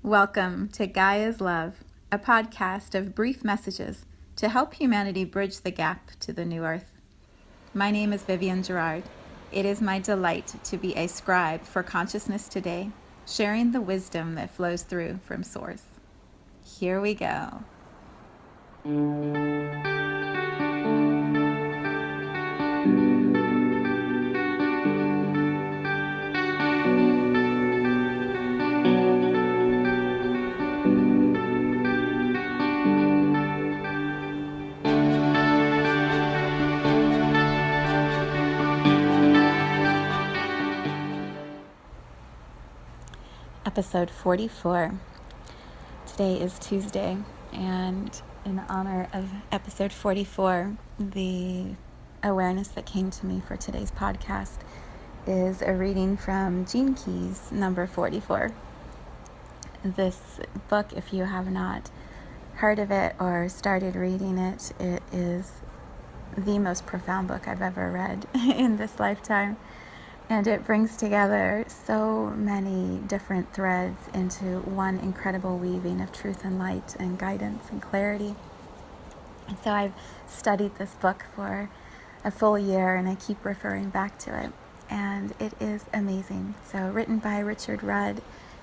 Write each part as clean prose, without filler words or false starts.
Welcome to Gaia's Love, a podcast of brief messages to help humanity bridge the gap to the new earth. My name is Vivienne Gerard. It is my delight to be a scribe for consciousness today, sharing the wisdom that flows through from Source. Here we go. Episode 44. Today is Tuesday, and in honor of episode 44, the awareness that came to me for today's podcast is a reading from Gene Keys, number 44. This book, if you have not heard of it or started reading it, it is the most profound book I've ever read in this lifetime. And it brings together so many different threads into one incredible weaving of truth and light and guidance and clarity. And so I've studied this book for a full year, and I keep referring back to it. And it is amazing. So written by Richard Rudd.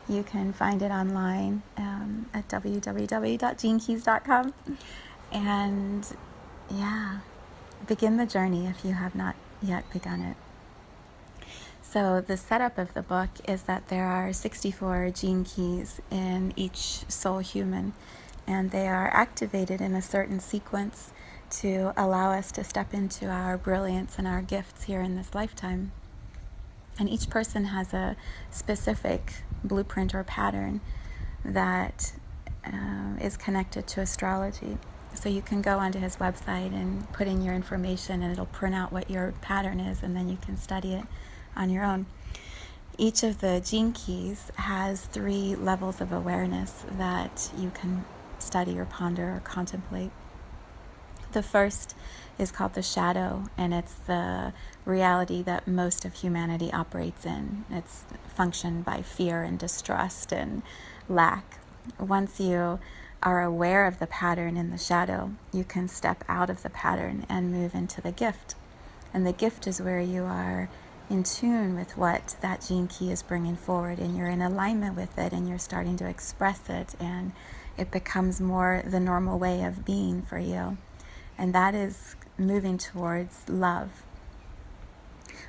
You can find it online at www.genekeys.com. And begin the journey if you have not yet begun it. So the setup of the book is that there are 64 gene keys in each soul human, and they are activated in a certain sequence to allow us to step into our brilliance and our gifts here in this lifetime. And each person has a specific blueprint or pattern that is connected to astrology. So you can go onto his website and put in your information, and it'll print out what your pattern is, and then you can study it on your own. Each of the gene keys has 3 levels of awareness that you can study or ponder or contemplate. The first is called the shadow, and it's the reality that most of humanity operates in. It's functioned by fear and distrust and lack. Once you are aware of the pattern in the shadow, you can step out of the pattern and move into the gift. And the gift is where you are in tune with what that gene key is bringing forward, and you're in alignment with it, and you're starting to express it, and it becomes more the normal way of being for you. And that is moving towards love.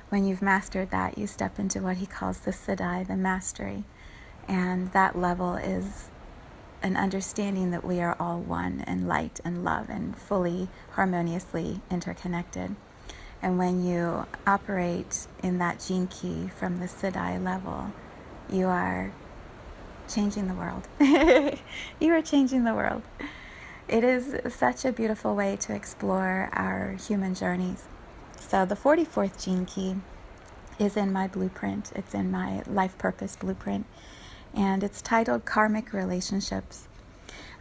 When you've mastered that, you step into what he calls the Siddhi, the mastery. And that level is an understanding that we are all one and light and love and fully harmoniously interconnected. And when you operate in that gene key from the Siddhi level, you are changing the world. You are changing the world. It is such a beautiful way to explore our human journeys. So the 44th gene key is in my blueprint. It's in my life purpose blueprint. And it's titled Karmic Relationships.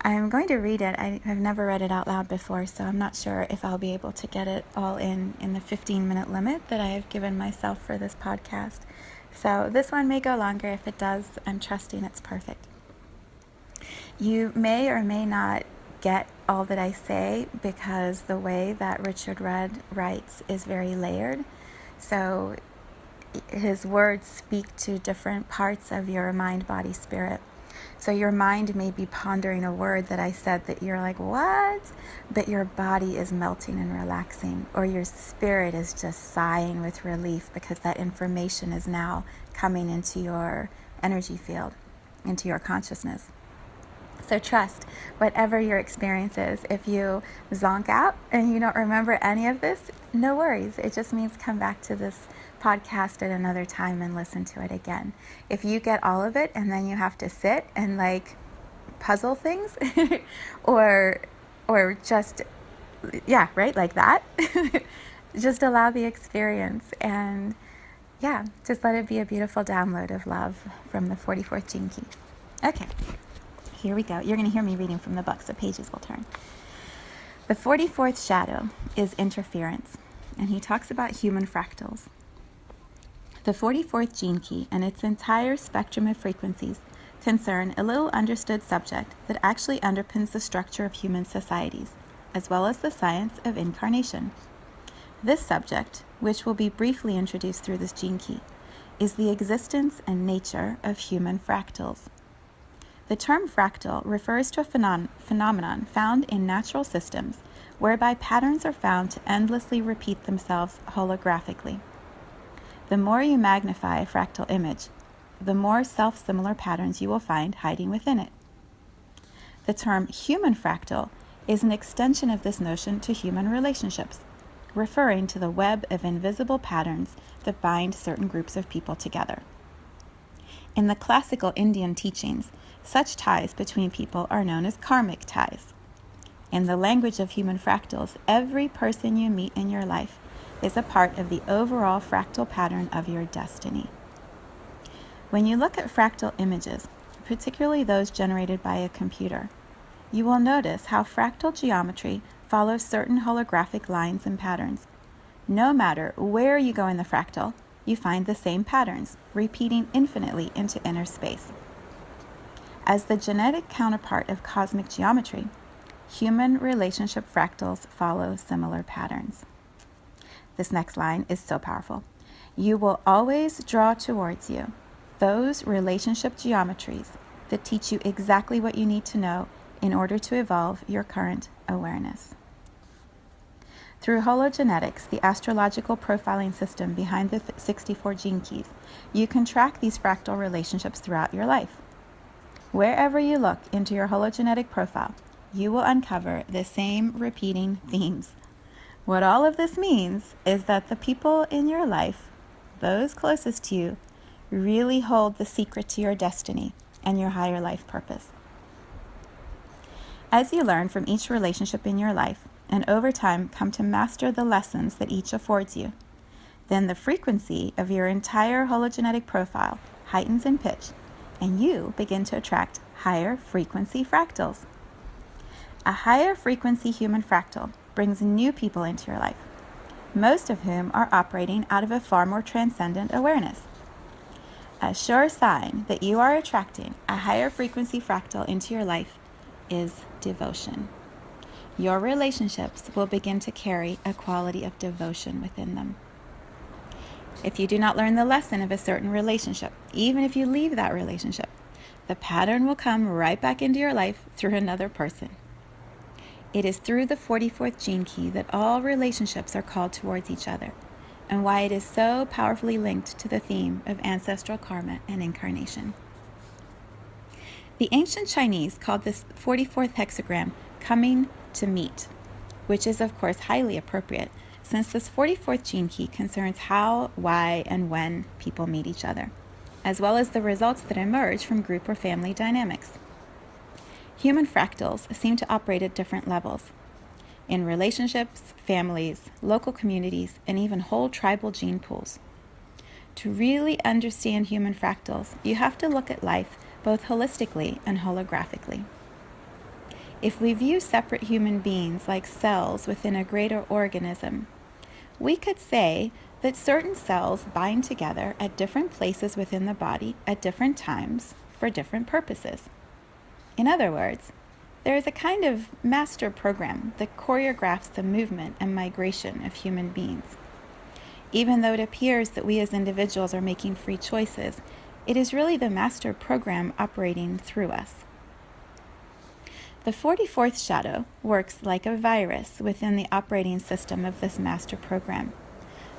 I'm going to read it. I've never read it out loud before, so I'm not sure if I'll be able to get it all in the 15-minute limit that I have given myself for this podcast. So this one may go longer. If it does, I'm trusting it's perfect. You may or may not get all that I say because the way that Richard Rudd writes is very layered. So his words speak to different parts of your mind, body, spirit. So your mind may be pondering a word that I said that you're like, what? But your body is melting and relaxing, or your spirit is just sighing with relief because that information is now coming into your energy field, into your consciousness. So trust whatever your experience is. If you zonk out and you don't remember any of this, no worries. It just means come back to this podcast at another time and listen to it again. If you get all of it and then you have to sit and like puzzle things or just, like that, just allow the experience and just let it be a beautiful download of love from the 44th gene key. Okay. Here we go. You're going to hear me reading from the book, so pages will turn. The 44th shadow is interference, and he talks about human fractals. The 44th gene key and its entire spectrum of frequencies concern a little understood subject that actually underpins the structure of human societies, as well as the science of incarnation. This subject, which will be briefly introduced through this gene key, is the existence and nature of human fractals. The term fractal refers to a phenomenon found in natural systems whereby patterns are found to endlessly repeat themselves holographically. The more you magnify a fractal image, the more self-similar patterns you will find hiding within it. The term human fractal is an extension of this notion to human relationships, referring to the web of invisible patterns that bind certain groups of people together. In the classical Indian teachings, such ties between people are known as karmic ties. In the language of human fractals, every person you meet in your life is a part of the overall fractal pattern of your destiny. When you look at fractal images, particularly those generated by a computer, you will notice how fractal geometry follows certain holographic lines and patterns. No matter where you go in the fractal, you find the same patterns, repeating infinitely into inner space. As the genetic counterpart of cosmic geometry, human relationship fractals follow similar patterns. This next line is so powerful. You will always draw towards you those relationship geometries that teach you exactly what you need to know in order to evolve your current awareness. Through hologenetics, the astrological profiling system behind the 64 gene keys, you can track these fractal relationships throughout your life. Wherever you look into your hologenetic profile, you will uncover the same repeating themes. What all of this means is that the people in your life, those closest to you, really hold the secret to your destiny and your higher life purpose. As you learn from each relationship in your life, and over time come to master the lessons that each affords you, then the frequency of your entire hologenetic profile heightens in pitch, and you begin to attract higher frequency fractals. A higher frequency human fractal brings new people into your life, most of whom are operating out of a far more transcendent awareness. A sure sign that you are attracting a higher frequency fractal into your life is devotion. Your relationships will begin to carry a quality of devotion within them. If you do not learn the lesson of a certain relationship, even if you leave that relationship, the pattern will come right back into your life through another person. It is through the 44th gene key that all relationships are called towards each other, and why it is so powerfully linked to the theme of ancestral karma and incarnation. The ancient Chinese called this 44th hexagram coming to meet, which is of course highly appropriate since this 44th gene key concerns how, why, and when people meet each other, as well as the results that emerge from group or family dynamics. Human fractals seem to operate at different levels, in relationships, families, local communities, and even whole tribal gene pools. To really understand human fractals, you have to look at life both holistically and holographically. If we view separate human beings like cells within a greater organism, we could say that certain cells bind together at different places within the body at different times for different purposes. In other words, there is a kind of master program that choreographs the movement and migration of human beings. Even though it appears that we as individuals are making free choices, it is really the master program operating through us. The 44th shadow works like a virus within the operating system of this master program,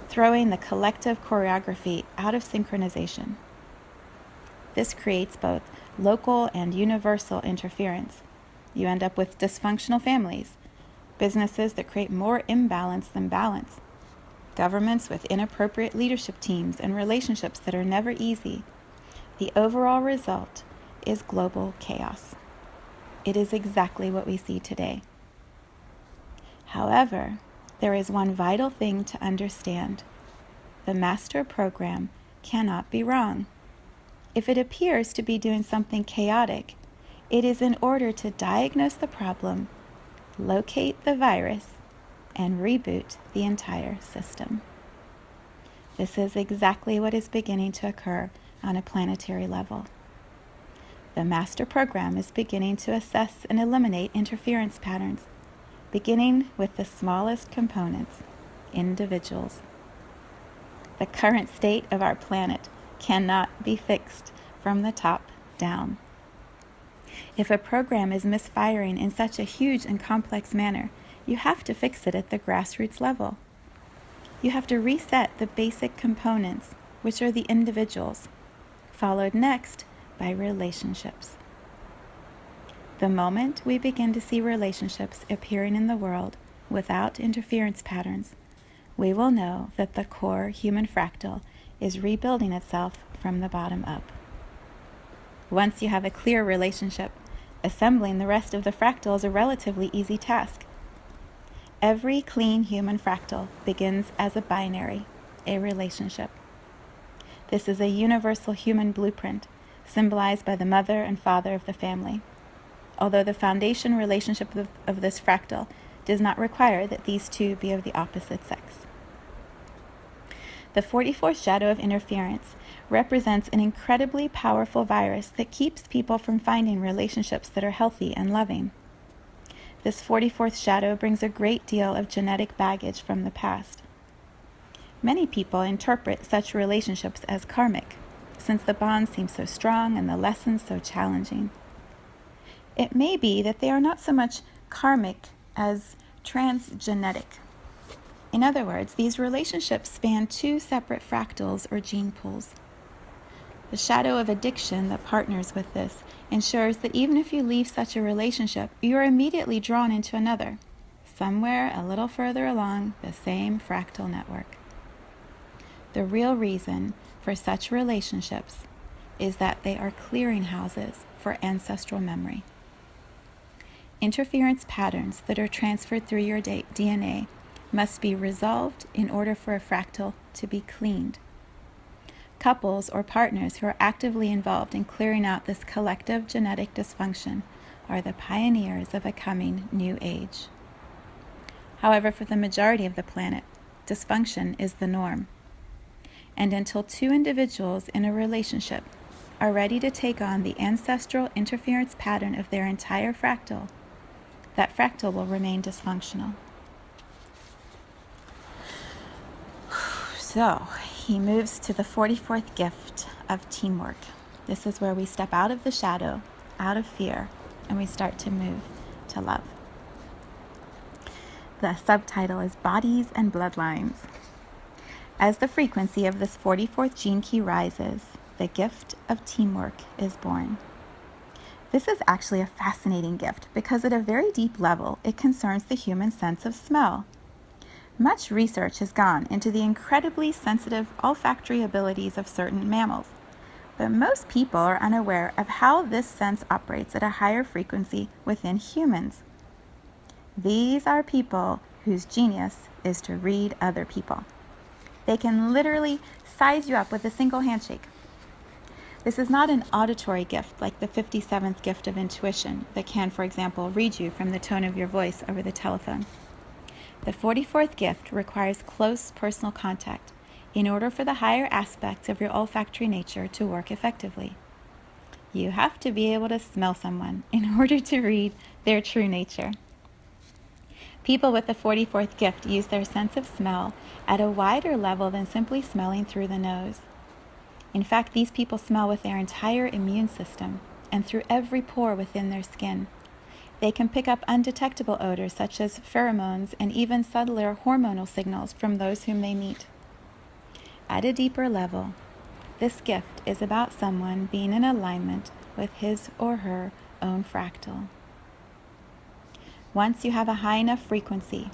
throwing the collective choreography out of synchronization. This creates both local and universal interference. You end up with dysfunctional families, businesses that create more imbalance than balance, governments with inappropriate leadership teams, and relationships that are never easy. The overall result is global chaos. It is exactly what we see today. However, there is one vital thing to understand. The master program cannot be wrong. If it appears to be doing something chaotic, it is in order to diagnose the problem, locate the virus, and reboot the entire system. This is exactly what is beginning to occur on a planetary level. The master program is beginning to assess and eliminate interference patterns, beginning with the smallest components, individuals. The current state of our planet cannot be fixed from the top down. If a program is misfiring in such a huge and complex manner, you have to fix it at the grassroots level. You have to reset the basic components, which are the individuals, followed next by relationships. The moment we begin to see relationships appearing in the world without interference patterns, we will know that the core human fractal is rebuilding itself from the bottom up. Once you have a clear relationship, assembling the rest of the fractal is a relatively easy task. Every clean human fractal begins as a binary, a relationship. This is a universal human blueprint, symbolized by the mother and father of the family. Although the foundation relationship of this fractal does not require that these two be of the opposite sex. The 44th shadow of interference represents an incredibly powerful virus that keeps people from finding relationships that are healthy and loving. This 44th shadow brings a great deal of genetic baggage from the past. Many people interpret such relationships as karmic, since the bonds seem so strong and the lessons so challenging. It may be that they are not so much karmic as transgenetic. In other words, these relationships span two separate fractals or gene pools. The shadow of addiction that partners with this ensures that even if you leave such a relationship, you are immediately drawn into another, somewhere a little further along the same fractal network. The real reason for such relationships is that they are clearinghouses for ancestral memory. Interference patterns that are transferred through your DNA must be resolved in order for a fractal to be cleaned. Couples or partners who are actively involved in clearing out this collective genetic dysfunction are the pioneers of a coming new age. However, for the majority of the planet, dysfunction is the norm. And until two individuals in a relationship are ready to take on the ancestral interference pattern of their entire fractal, that fractal will remain dysfunctional. So, he moves to the 44th gift of teamwork. This is where we step out of the shadow, out of fear, and we start to move to love. The subtitle is Bodies and Bloodlines. As the frequency of this 44th gene key rises, the gift of teamwork is born. This is actually a fascinating gift because at a very deep level, it concerns the human sense of smell. Much research has gone into the incredibly sensitive olfactory abilities of certain mammals, but most people are unaware of how this sense operates at a higher frequency within humans. These are people whose genius is to read other people. They can literally size you up with a single handshake. This is not an auditory gift like the 57th gift of intuition that can, for example, read you from the tone of your voice over the telephone. The 44th gift requires close personal contact in order for the higher aspects of your olfactory nature to work effectively. You have to be able to smell someone in order to read their true nature. People with the 44th gift use their sense of smell at a wider level than simply smelling through the nose. In fact, these people smell with their entire immune system and through every pore within their skin. They can pick up undetectable odors such as pheromones and even subtler hormonal signals from those whom they meet. At a deeper level, this gift is about someone being in alignment with his or her own fractal. Once you have a high enough frequency,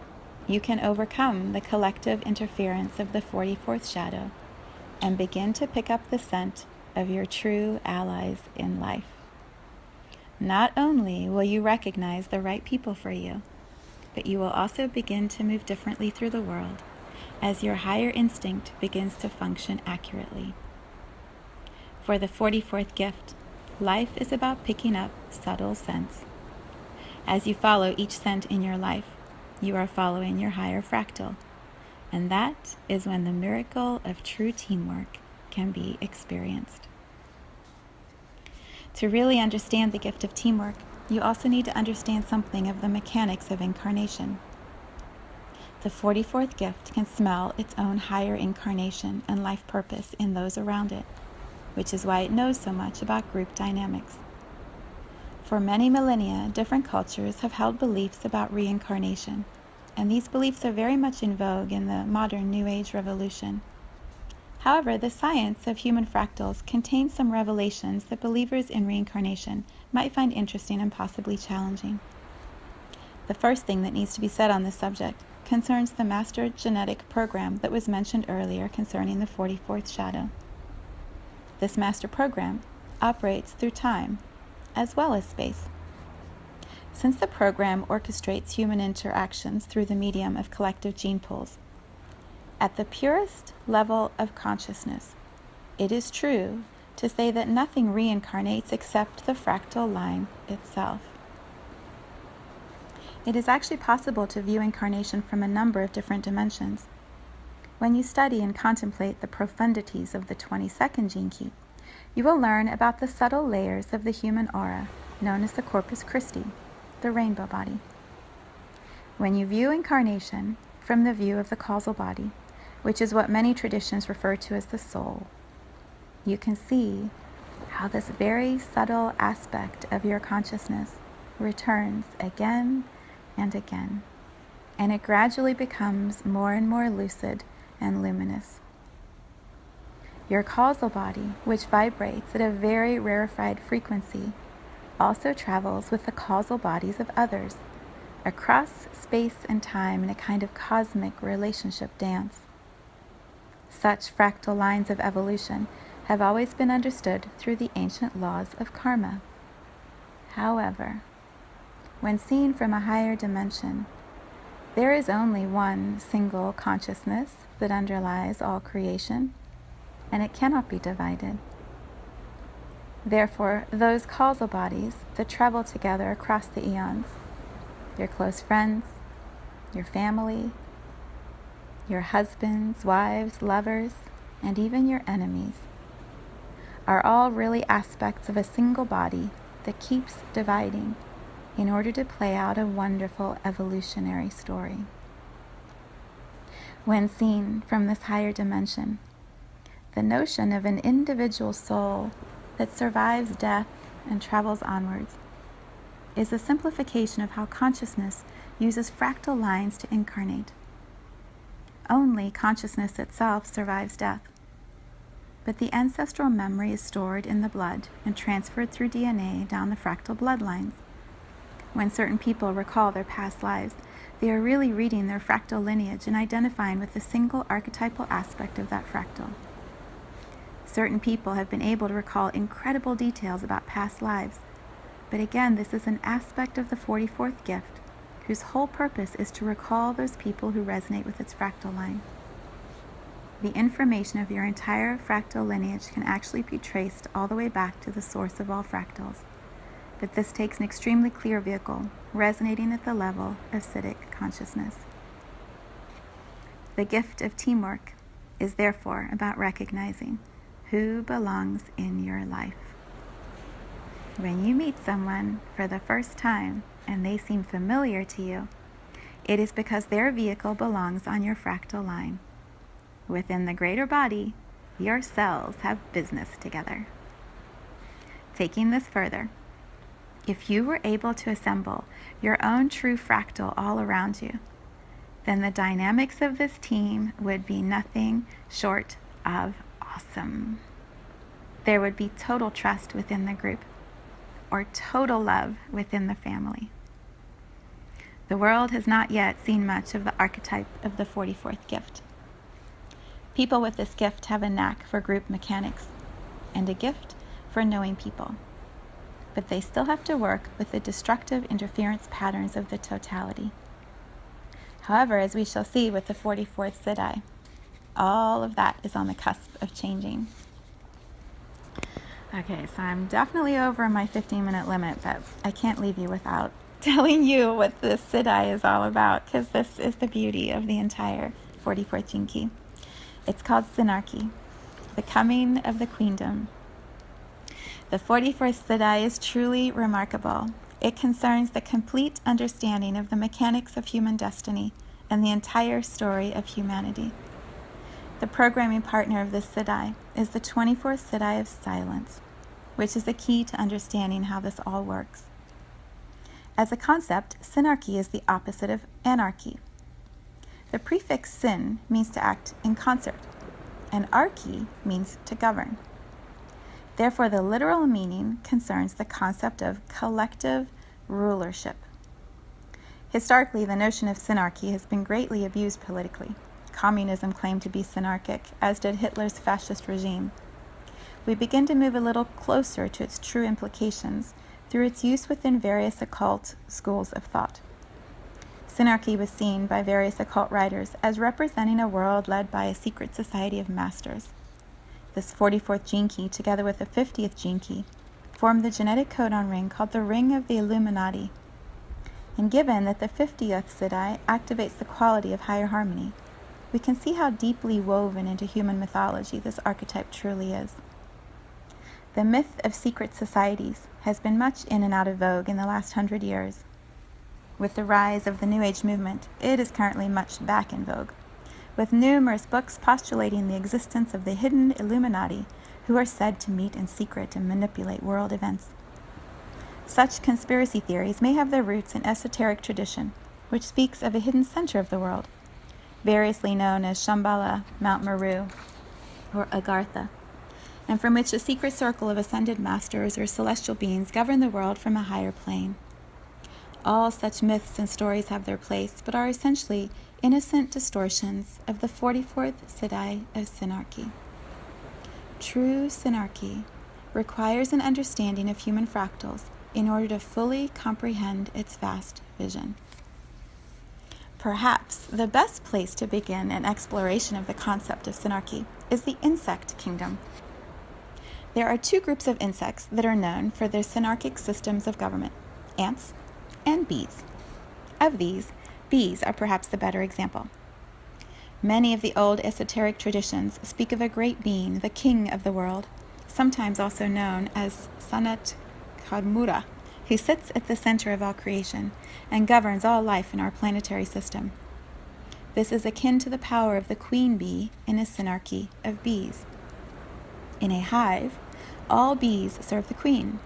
you can overcome the collective interference of the 44th shadow and begin to pick up the scent of your true allies in life. Not only will you recognize the right people for you, but you will also begin to move differently through the world as your higher instinct begins to function accurately. For the 44th gift, life is about picking up subtle scents. As you follow each scent in your life, you are following your higher fractal. And that is when the miracle of true teamwork can be experienced. To really understand the gift of teamwork, you also need to understand something of the mechanics of incarnation. The 44th gift can smell its own higher incarnation and life purpose in those around it, which is why it knows so much about group dynamics. For many millennia, different cultures have held beliefs about reincarnation, and these beliefs are very much in vogue in the modern New Age revolution. However, the science of human fractals contains some revelations that believers in reincarnation might find interesting and possibly challenging. The first thing that needs to be said on this subject concerns the master genetic program that was mentioned earlier concerning the 44th shadow. This master program operates through time as well as space. Since the program orchestrates human interactions through the medium of collective gene pools, at the purest level of consciousness, it is true to say that nothing reincarnates except the fractal line itself. It is actually possible to view incarnation from a number of different dimensions. When you study and contemplate the profundities of the 22nd gene key, you will learn about the subtle layers of the human aura, known as the Corpus Christi, the rainbow body. When you view incarnation from the view of the causal body, which is what many traditions refer to as the soul, you can see how this very subtle aspect of your consciousness returns again and again, and it gradually becomes more and more lucid and luminous. Your causal body, which vibrates at a very rarefied frequency, also travels with the causal bodies of others across space and time in a kind of cosmic relationship dance. Such fractal lines of evolution have always been understood through the ancient laws of karma. However, when seen from a higher dimension, there is only one single consciousness that underlies all creation, and it cannot be divided. Therefore, those causal bodies that travel together across the eons, your close friends, your family, your husbands, wives, lovers, and even your enemies, are all really aspects of a single body that keeps dividing in order to play out a wonderful evolutionary story. When seen from this higher dimension, the notion of an individual soul that survives death and travels onwards is a simplification of how consciousness uses fractal lines to incarnate. Only consciousness itself survives death, but the ancestral memory is stored in the blood and transferred through DNA down the fractal bloodlines. When certain people recall their past lives, they are really reading their fractal lineage and identifying with a single archetypal aspect of that fractal. Certain people have been able to recall incredible details about past lives, but again, this is an aspect of the 44th gift, whose whole purpose is to recall those people who resonate with its fractal line. The information of your entire fractal lineage can actually be traced all the way back to the source of all fractals, but this takes an extremely clear vehicle, resonating at the level of Siddhic consciousness. The gift of teamwork is therefore about recognizing who belongs in your life. When you meet someone for the first time and they seem familiar to you, it is because their vehicle belongs on your fractal line. Within the greater body, your cells have business together. Taking this further, if you were able to assemble your own true fractal all around you, then the dynamics of this team would be nothing short of awesome. There would be total trust within the group, or total love within the family. The world has not yet seen much of the archetype of the 44th gift. People with this gift have a knack for group mechanics and a gift for knowing people, but they still have to work with the destructive interference patterns of the totality. However, as we shall see with the 44th Siddhi, all of that is on the cusp of changing. Okay, so I'm definitely over my 15-minute limit, but I can't leave you without telling you what this Siddhi is all about, because this is the beauty of the entire 44th gene key. It's called Synarchy, the coming of the queendom. The 44th Siddhi is truly remarkable. It concerns the complete understanding of the mechanics of human destiny and the entire story of humanity. The programming partner of this Siddhi is the 24th Siddhi of silence, which is the key to understanding how this all works. As a concept, synarchy is the opposite of anarchy. The prefix syn means to act in concert, and archy means to govern. Therefore, the literal meaning concerns the concept of collective rulership. Historically, the notion of synarchy has been greatly abused politically. Communism claimed to be synarchic, as did Hitler's fascist regime. We begin to move a little closer to its true implications through its use within various occult schools of thought. Synarchy was seen by various occult writers as representing a world led by a secret society of masters. This 44th gene key, together with the 50th gene key, form the genetic codon ring called the Ring of the Illuminati. And given that the 50th Siddhi activates the quality of higher harmony, we can see how deeply woven into human mythology this archetype truly is. The myth of secret societies has been much in and out of vogue in the last 100 years. With the rise of the New Age movement, it is currently much back in vogue, with numerous books postulating the existence of the hidden Illuminati who are said to meet in secret and manipulate world events. Such conspiracy theories may have their roots in esoteric tradition, which speaks of a hidden center of the world, variously known as Shambhala, Mount Meru, or Agartha, and from which a secret circle of ascended masters or celestial beings govern the world from a higher plane. All such myths and stories have their place, but are essentially innocent distortions of the 44th Siddhi of synarchy. True synarchy requires an understanding of human fractals in order to fully comprehend its vast vision. Perhaps the best place to begin an exploration of the concept of synarchy is the insect kingdom. There are two groups of insects that are known for their synarchic systems of government: ants and bees. Of these, bees are perhaps the better example. Many of the old esoteric traditions speak of a great being, the king of the world, sometimes also known as Sanat Kadmura, who sits at the center of all creation and governs all life in our planetary system. This is akin to the power of the queen bee in a synarchy of bees. In a hive, all bees serve the queen,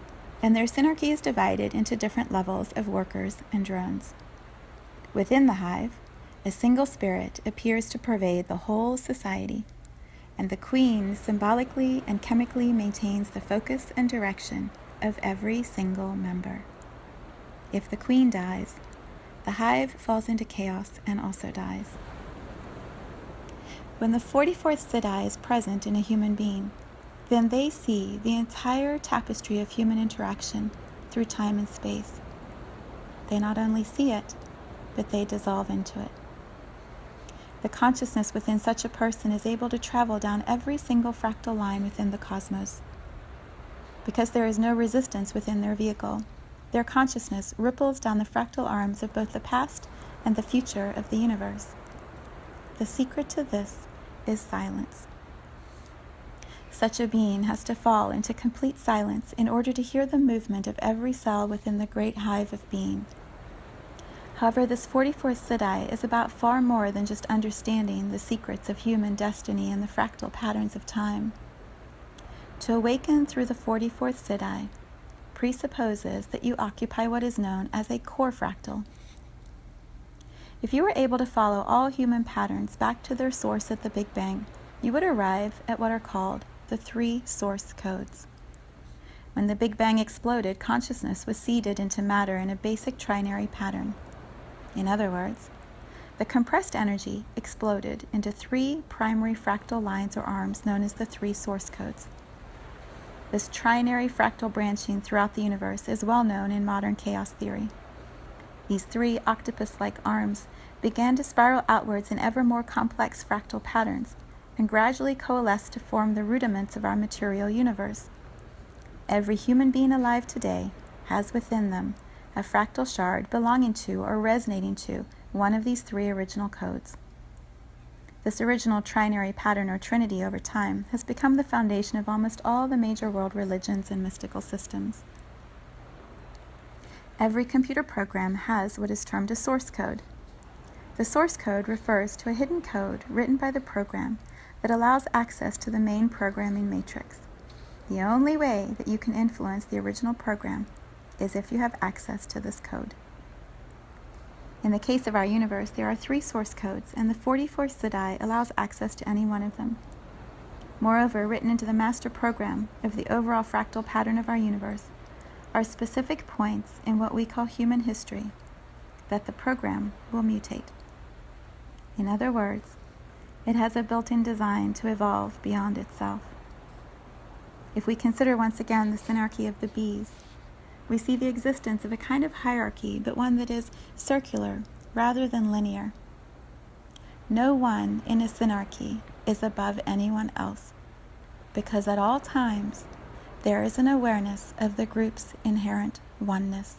and their synarchy is divided into different levels of workers and drones. Within the hive, a single spirit appears to pervade the whole society, and the queen symbolically and chemically maintains the focus and direction of every single member. If the queen dies, the hive falls into chaos and also dies. When the 44th Siddhi is present in a human being, then they see the entire tapestry of human interaction through time and space. They not only see it, but they dissolve into it. The consciousness within such a person is able to travel down every single fractal line within the cosmos. Because there is no resistance within their vehicle, their consciousness ripples down the fractal arms of both the past and the future of the universe. The secret to this is silence. Such a being has to fall into complete silence in order to hear the movement of every cell within the great hive of being. However, this 44th Siddhi is about far more than just understanding the secrets of human destiny and the fractal patterns of time. To awaken through the 44th Siddhi presupposes that you occupy what is known as a core fractal. If you were able to follow all human patterns back to their source at the Big Bang, you would arrive at what are called the 3 source codes. When the Big Bang exploded, consciousness was seeded into matter in a basic trinary pattern. In other words, the compressed energy exploded into 3 primary fractal lines or arms known as the 3 source codes. This trinary fractal branching throughout the universe is well known in modern chaos theory. These 3 octopus-like arms began to spiral outwards in ever more complex fractal patterns and gradually coalesce to form the rudiments of our material universe. Every human being alive today has within them a fractal shard belonging to or resonating to one of these 3 original codes. This original trinary pattern or trinity over time has become the foundation of almost all the major world religions and mystical systems. Every computer program has what is termed a source code. The source code refers to a hidden code written by the program that allows access to the main programming matrix. The only way that you can influence the original program is if you have access to this code. In the case of our universe, there are 3 source codes, and the 44 Siddhi allows access to any one of them. Moreover, written into the master program of the overall fractal pattern of our universe are specific points in what we call human history that the program will mutate. In other words, it has a built-in design to evolve beyond itself. If we consider once again the synarchy of the bees, we see the existence of a kind of hierarchy, but one that is circular rather than linear. No one in a synarchy is above anyone else, because at all times there is an awareness of the group's inherent oneness.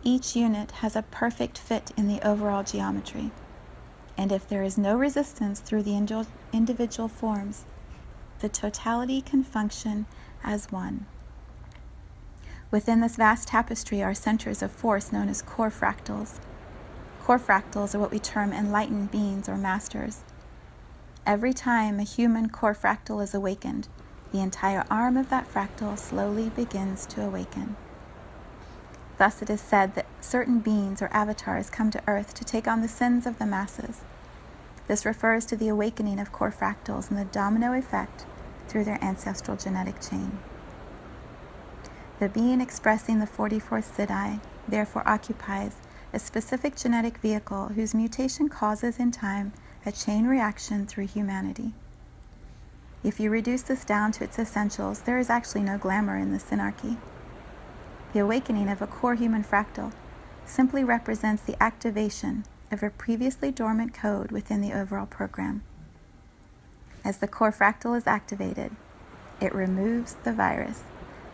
Each unit has a perfect fit in the overall geometry, and if there is no resistance through the individual forms, the totality can function as one. Within this vast tapestry are centers of force known as core fractals. Core fractals are what we term enlightened beings or masters. Every time a human core fractal is awakened, the entire arm of that fractal slowly begins to awaken. Thus it is said that certain beings or avatars come to Earth to take on the sins of the masses. This refers to the awakening of core fractals and the domino effect through their ancestral genetic chain. The being expressing the 44 Siddhi therefore occupies a specific genetic vehicle whose mutation causes in time a chain reaction through humanity. If you reduce this down to its essentials, there is actually no glamour in the synarchy. The awakening of a core human fractal simply represents the activation of a previously dormant code within the overall program. As the core fractal is activated, it removes the virus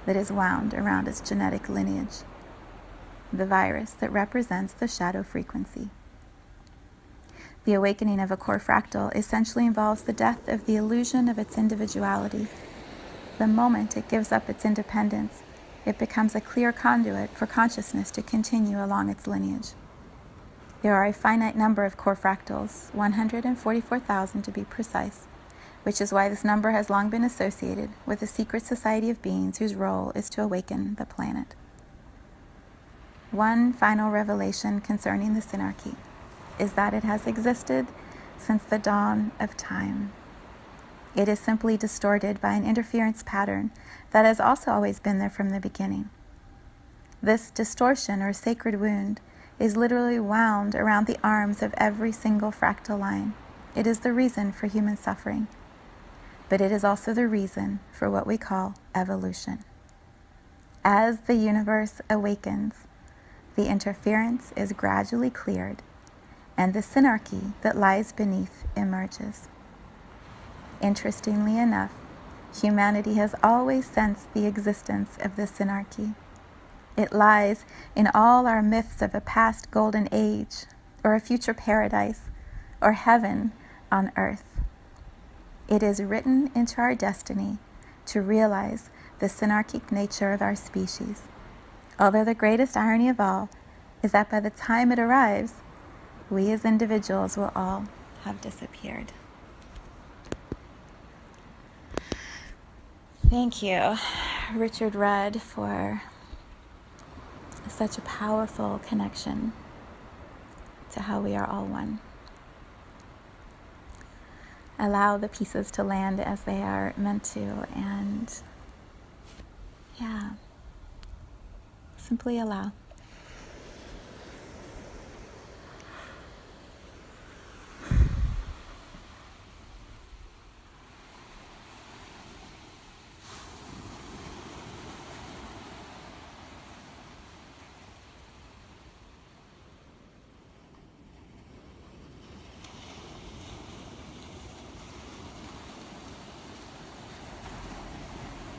that is wound around its genetic lineage, the virus that represents the shadow frequency. The awakening of a core fractal essentially involves the death of the illusion of its individuality. The moment it gives up its independence, it becomes a clear conduit for consciousness to continue along its lineage. There are a finite number of core fractals, 144,000 to be precise, which is why this number has long been associated with a secret society of beings whose role is to awaken the planet. One final revelation concerning the synarchy is that it has existed since the dawn of time. It is simply distorted by an interference pattern that has also always been there from the beginning. This distortion or sacred wound is literally wound around the arms of every single fractal line. It is the reason for human suffering, but it is also the reason for what we call evolution. As the universe awakens, the interference is gradually cleared, and the synarchy that lies beneath emerges. Interestingly enough, humanity has always sensed the existence of the synarchy. It lies in all our myths of a past golden age, or a future paradise, or heaven on earth. It is written into our destiny to realize the synarchic nature of our species, although the greatest irony of all is that by the time it arrives, we as individuals will all have disappeared. Thank you, Richard Rudd, for such a powerful connection to how we are all one. Allow the pieces to land as they are meant to, and simply allow.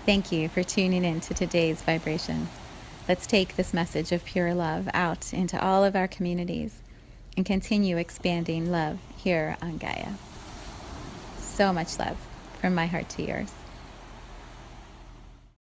Thank you for tuning in to today's vibration. Let's take this message of pure love out into all of our communities and continue expanding love here on Gaia. So much love from my heart to yours.